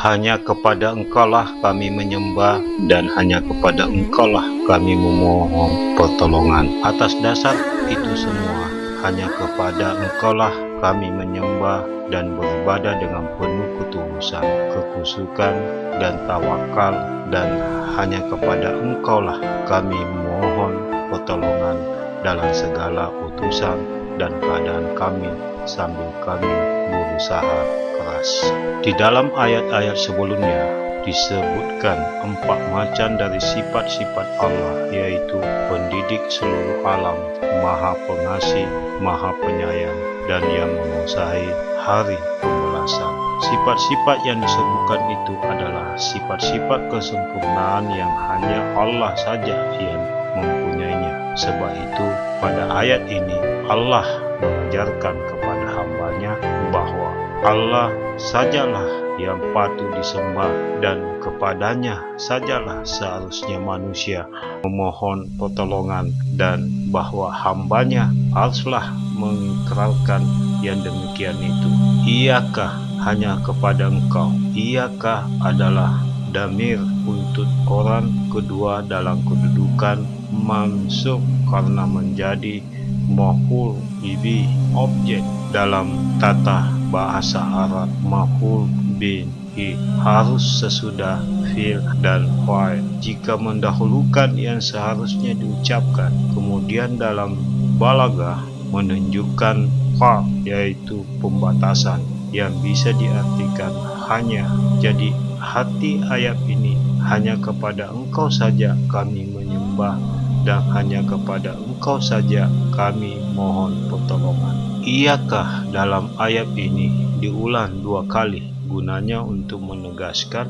Hanya kepada Engkaulah kami menyembah, dan hanya kepada Engkaulah kami memohon pertolongan. Atas dasar itu semua, hanya kepada Engkaulah kami menyembah dan beribadah dengan penuh ketulusan, kekusukan, dan tawakal, dan hanya kepada Engkaulah kami mohon pertolongan dalam segala utusan dan keadaan kami sambil kami berusaha keras. Di dalam ayat-ayat sebelumnya disebutkan 4 macam dari sifat-sifat Allah, yaitu pendidik seluruh alam, Maha Pengasih, Maha Penyayang, dan yang menguasai hari pembalasan. Sifat-sifat yang disebutkan itu adalah sifat-sifat kesempurnaan yang hanya Allah saja yang mempunyainya. Sebab itu pada ayat ini Allah mengajarkan kepada hambanya bahwa Allah sajalah yang patut disembah, dan kepadanya sajalah seharusnya manusia memohon pertolongan, dan bahwa hambanya haruslah mengikrarkan yang demikian itu. Iyakah hanya kepada Engkau? Iyakah adalah damir untuk orang kedua dalam kedudukan mansub karena menjadi maf'ul bihi, objek dalam tata bahasa Arab. Maf'ul bihi harus sesudah fi'il dan fa'il jika mendahulukan yang seharusnya diucapkan. Kemudian dalam balaghah menunjukkan fa, yaitu pembatasan yang bisa diartikan hanya. Jadi hati ayat ini, hanya kepada Engkau saja kami menyembah, dan hanya kepada Engkau saja kami mohon pertolongan. Iyakah dalam ayat ini diulang 2 kali, gunanya untuk menegaskan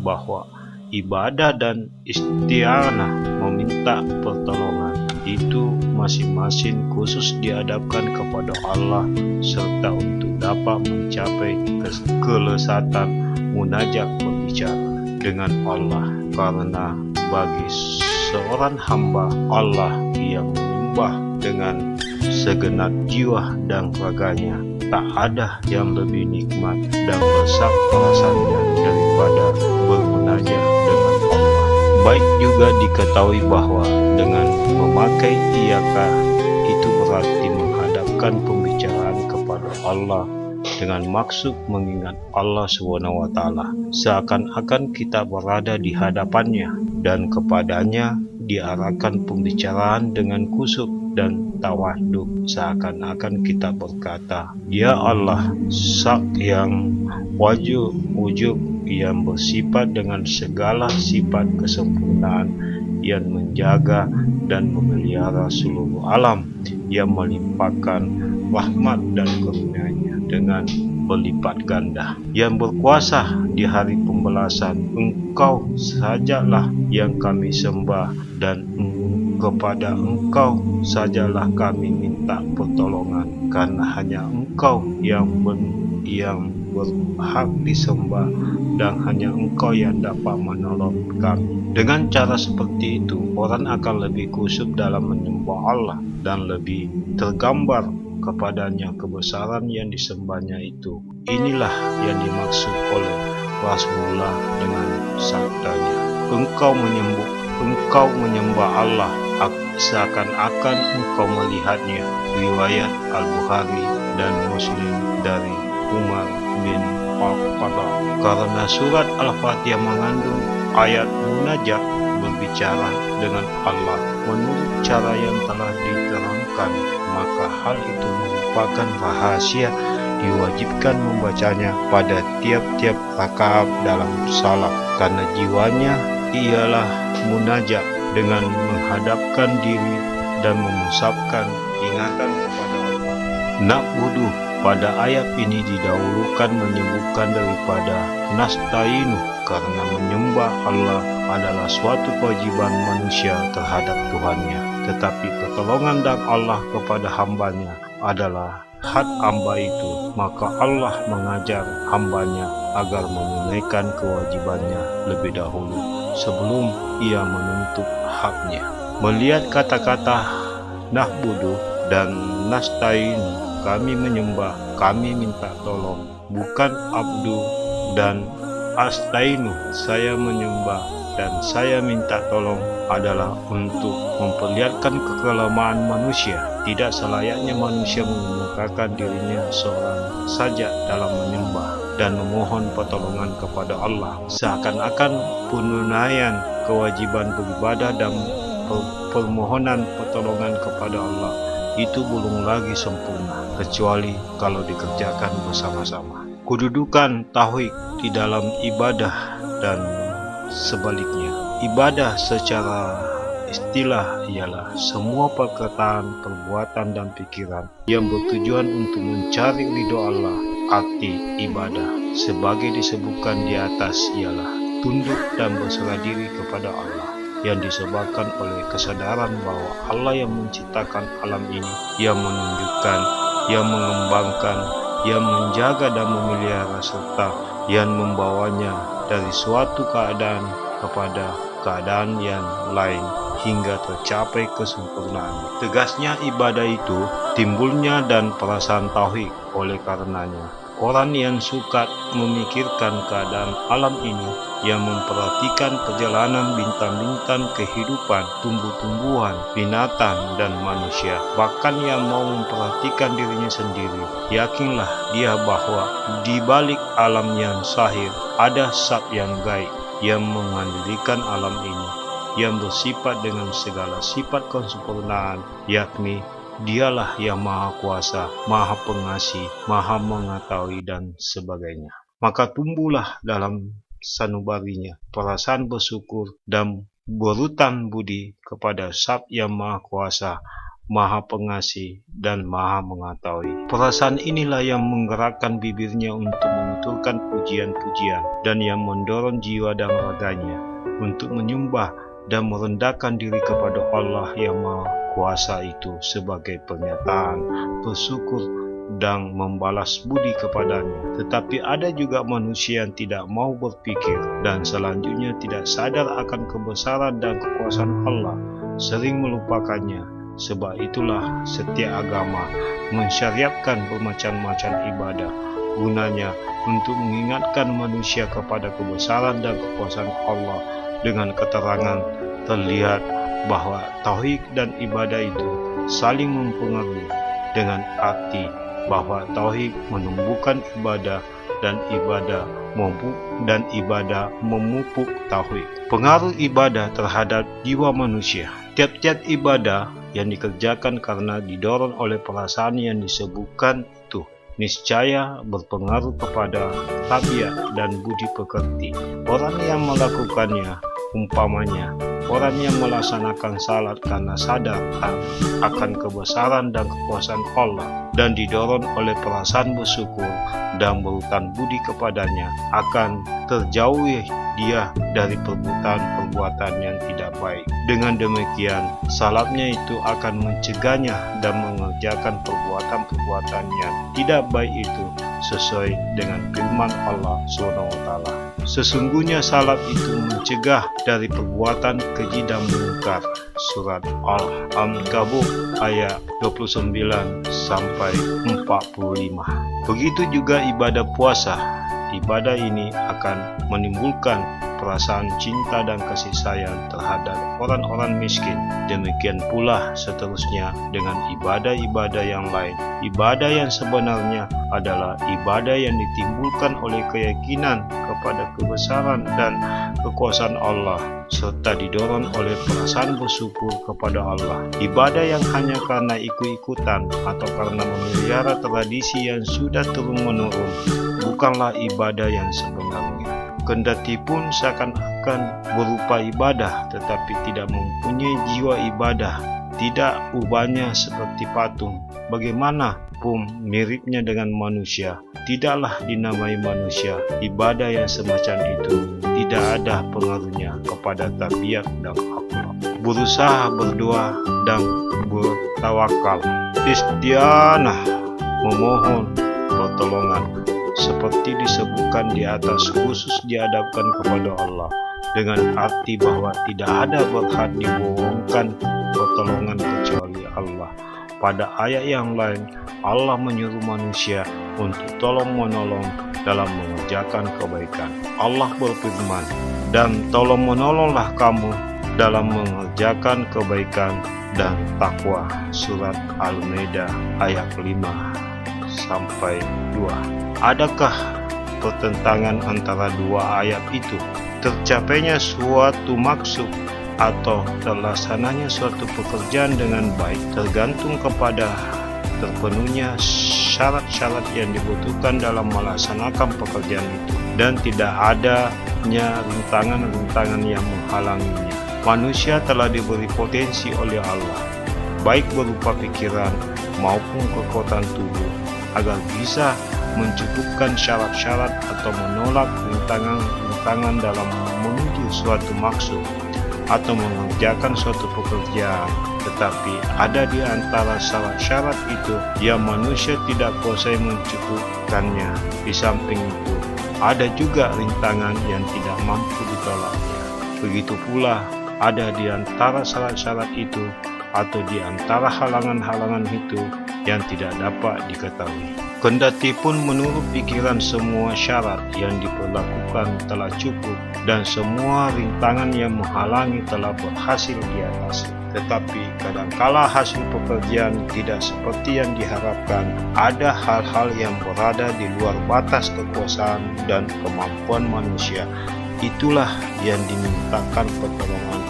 bahwa ibadah dan isti'anah, meminta pertolongan, itu masing-masing khusus dihadapkan kepada Allah, serta untuk dapat mencapai kelesatan munajat berbicara dengan Allah. Karena bagi seorang hamba Allah yang menyembah dengan segenap jiwa dan raganya, tak ada yang lebih nikmat dan besar perasaannya daripada bermunajat dengan Allah. Baik juga diketahui bahwa dengan memakai iyakah itu berarti menghadapkan pembicaraan kepada Allah dengan maksud mengingat Allah SWT, seakan-akan kita berada di hadapannya, dan kepadanya diarahkan pembicaraan dengan khusyuk dan tawaduk, seakan-akan kita berkata, "Ya Allah, Sak yang wujud yang bersifat dengan segala sifat kesempurnaan, yang menjaga dan memelihara seluruh alam, yang melimpahkan rahmat dan karunia-Nya dengan berlipat ganda, yang berkuasa di hari pembalasan. Engkau sajalah yang kami sembah, dan kepada Engkau sajalah kami minta pertolongan, karena hanya Engkau yang berhak disembah, dan hanya Engkau yang dapat menolong kami." Dengan cara seperti itu, orang akan lebih khusyuk dalam menyembah Allah, dan lebih tergambar kepadanya kebesaran yang disembahnya itu. Inilah yang dimaksud oleh Rasulullah dengan sabdanya, Engkau menyembah Allah seakan-akan engkau melihatnya." Riwayat Al-Bukhari dan Muslim dari Umar bin Khattab. Karena surat Al-Fatihah mengandung ayat munajat berbicara dengan Allah menurut cara yang telah diterangkan, maka hal itu merupakan rahasia diwajibkan membacanya pada tiap-tiap rakaat dalam salat, karena jiwanya ialah munajat dengan menghadapkan diri dan memusatkan ingatan kepada Allah. Na'budu pada ayat ini didahulukan menyebutkan daripada nasta'inu, karena menyembah Allah adalah suatu kewajiban manusia terhadap Tuhannya, tetapi pertolongan dan Allah kepada hambanya adalah hak hamba itu. Maka Allah mengajar hambanya agar menunaikan kewajibannya lebih dahulu sebelum ia menuntut haknya. Melihat kata-kata na'budu dan nasta'inu, kami menyembah, kami minta tolong, bukan abdu dan astainu, saya menyembah dan saya minta tolong adalah untuk memperlihatkan kekelemahan manusia. Tidak selayaknya manusia mengemukakan dirinya seorang saja dalam menyembah dan memohon pertolongan kepada Allah, seakan-akan penunaian kewajiban beribadah dan permohonan pertolongan kepada Allah itu belum lagi sempurna, kecuali kalau dikerjakan bersama-sama. Kedudukan tauhid di dalam ibadah dan sebaliknya. Ibadah secara istilah ialah semua perkataan, perbuatan, dan pikiran yang bertujuan untuk mencari ridho Allah. Arti ibadah sebagai disebutkan di atas ialah tunduk dan berserah diri kepada Allah, yang disebabkan oleh kesadaran bahwa Allah yang menciptakan alam ini, yang menunjukkan, yang mengembangkan, yang menjaga dan memelihara, serta yang membawanya dari suatu keadaan kepada keadaan yang lain hingga tercapai kesempurnaan. Tegasnya ibadah itu timbulnya dan perasaan tauhid. Oleh karenanya, orang yang suka memikirkan keadaan alam ini, yang memperhatikan perjalanan bintang-bintang kehidupan, tumbuh-tumbuhan, binatang, dan manusia, bahkan yang mau memperhatikan dirinya sendiri, yakinlah dia bahwa di balik alam yang zahir ada zat yang gaib yang mengandalkan alam ini, yang bersifat dengan segala sifat kesempurnaan, yakni Dialah yang Maha Kuasa, Maha Pengasih, Maha Mengetahui, dan sebagainya. Maka tumbuhlah dalam sanubarinya perasaan bersyukur dan berhutang budi kepada Zat yang Maha Kuasa, Maha Pengasih, dan Maha Mengetahui. Perasaan inilah yang menggerakkan bibirnya untuk menuturkan pujian-pujian, dan yang mendorong jiwa dan raganya untuk menyembah dan merendahkan diri kepada Allah yang Maha Kuasa itu sebagai pernyataan bersyukur dan membalas budi kepadanya. Tetapi ada juga manusia yang tidak mau berpikir dan selanjutnya tidak sadar akan kebesaran dan kekuasaan Allah, sering melupakannya. Sebab itulah setiap agama mensyariatkan bermacam-macam ibadah, gunanya untuk mengingatkan manusia kepada kebesaran dan kekuasaan Allah dengan keterangan terlihat bahwa tauhid dan ibadah itu saling mempengaruhi, dengan arti bahwa tauhid menumbuhkan ibadah dan ibadah memupuk tauhid. Pengaruh ibadah terhadap jiwa manusia. Tiap-tiap ibadah yang dikerjakan karena didorong oleh perasaan yang disebutkan itu niscaya berpengaruh kepada tabiat dan budi pekerti. Orang yang melakukannya, umpamanya orang yang melaksanakan salat karena sadar akan kebesaran dan kekuasaan Allah dan didorong oleh perasaan bersyukur dan berhutang budi kepadanya, akan terjauhi dia dari perbuatan-perbuatan yang tidak baik. Dengan demikian, salatnya itu akan mencegahnya dan mengerjakan perbuatan-perbuatan yang tidak baik itu sesuai dengan firman Allah SWT. Sesungguhnya salat itu mencegah dari perbuatan keji dan mungkar. Surat Al-Ankabut ayat 29 sampai 45. Begitu juga ibadah puasa. Ibadah ini akan menimbulkan perasaan cinta dan kasih sayang terhadap orang-orang miskin. Demikian pula seterusnya dengan ibadah-ibadah yang lain. Ibadah yang sebenarnya adalah ibadah yang ditimbulkan oleh keyakinan kepada kebesaran dan kekuasaan Allah, serta didorong oleh perasaan bersyukur kepada Allah. Ibadah yang hanya karena ikut-ikutan atau karena memelihara tradisi yang sudah turun-menurun bukanlah ibadah yang sebenarnya. Kendati pun seakan-akan berupa ibadah, tetapi tidak mempunyai jiwa ibadah, tidak ubahnya seperti patung. Bagaimanapun miripnya dengan manusia, tidaklah dinamai manusia. Ibadah yang semacam itu tidak ada pengaruhnya kepada tabiat dan akhlak. Berusaha berdoa dan bertawakal, istianah, memohon pertolongan, seperti disebutkan di atas, khusus dihadapkan kepada Allah, dengan arti bahwa tidak ada berhak dibohongkan pertolongan kecuali Allah. pada ayat yang lain, Allah menyuruh manusia untuk tolong-menolong dalam mengerjakan kebaikan. Allah berfirman, "Dan tolong-menolonglah kamu dalam mengerjakan kebaikan dan takwa." Surat Al-Maidah ayat 5-2. Adakah pertentangan antara dua ayat itu? Tercapainya suatu maksud atau terlaksananya suatu pekerjaan dengan baik tergantung kepada terpenuhnya syarat-syarat yang dibutuhkan dalam melaksanakan pekerjaan itu, dan tidak adanya rintangan-rintangan yang menghalanginya. Manusia telah diberi potensi oleh Allah, baik berupa pikiran maupun kekuatan tubuh, agar bisa mencukupkan syarat-syarat atau menolak rintangan-rintangan dalam menuju suatu maksud atau mengerjakan suatu pekerjaan. Tetapi ada di antara syarat-syarat itu yang manusia tidak kuasai mencukupkannya. Di samping itu, ada juga rintangan yang tidak mampu ditolaknya. Begitu pula ada di antara syarat-syarat itu atau di antara halangan-halangan itu yang tidak dapat diketahui. Kendati pun menurut pikiran semua syarat yang diperlakukan telah cukup dan semua rintangan yang menghalangi telah berhasil diatasi, tetapi kadangkala hasil pekerjaan tidak seperti yang diharapkan. Ada hal-hal yang berada di luar batas kekuasaan dan kemampuan manusia. Itulah yang dimintakan pertolongan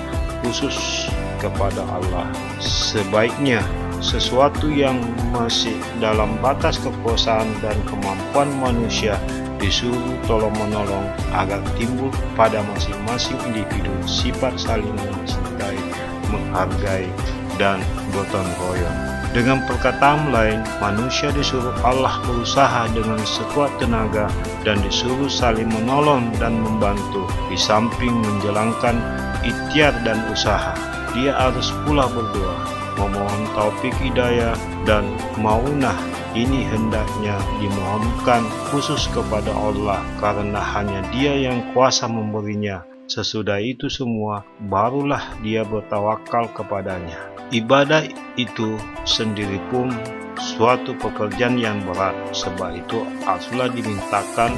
khusus kepada Allah. Sebaiknya sesuatu yang masih dalam batas kekuasaan dan kemampuan manusia disuruh tolong-menolong agar timbul pada masing-masing individu sifat saling mencintai, menghargai, dan gotong royong. Dengan perkataan lain, manusia disuruh Allah berusaha dengan sekuat tenaga dan disuruh saling menolong dan membantu. Di samping menjalankan ikhtiar dan usaha, dia harus pula berdoa, memohon taufik hidayah dan maunah. Ini hendaknya dimohonkan khusus kepada Allah, karena hanya Dia yang kuasa memberinya. Sesudah itu semua, barulah dia bertawakal kepadanya. Ibadah itu sendiri pun suatu pekerjaan yang berat, sebab itu haruslah dimintakan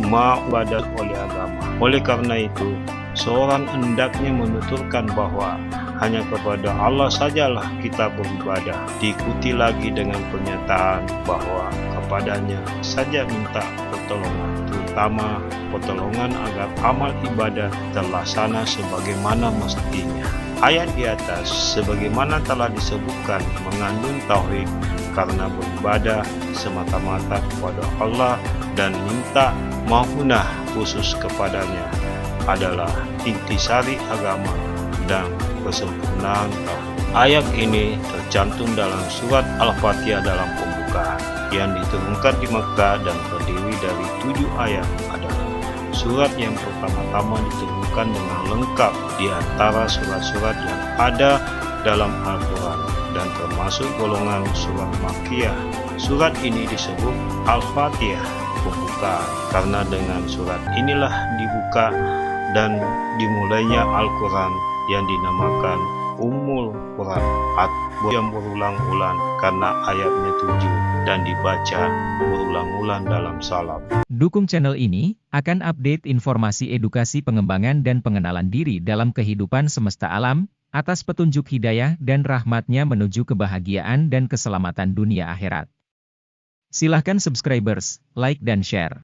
ibadah oleh agama. Oleh karena itu, seorang hendaknya menuturkan bahwa hanya kepada Allah sajalah kita beribadah. Diikuti lagi dengan pernyataan bahwa kepadanya saja minta pertolongan, terutama pertolongan agar amal ibadah terlaksana sebagaimana mestinya. Ayat di atas sebagaimana telah disebutkan mengandung tauhid, karena beribadah semata-mata kepada Allah dan minta maunah khusus kepadanya adalah intisari agama dan kesempurnaan tauhid. Ayat ini tercantum dalam surat Al-Fatihah dalam pembukaan yang diturunkan di Mekah dan terdiri dari 7 ayat. Adalah surat yang pertama-tama diturunkan dengan lengkap di antara surat-surat yang ada dalam Al-Quran dan termasuk golongan surat Makkiyah. Surat ini disebut Al-Fatihah, pembukaan, karena dengan surat inilah dibuka dan dimulainya Al-Quran yang dinamakan Ummul Quran atau yang berulang-ulang karena ayatnya 7 dan dibaca berulang-ulang dalam salam. Dukung channel ini akan update informasi edukasi pengembangan dan pengenalan diri dalam kehidupan semesta alam, atas petunjuk hidayah dan rahmatnya menuju kebahagiaan dan keselamatan dunia akhirat. Silahkan subscribers, like dan share.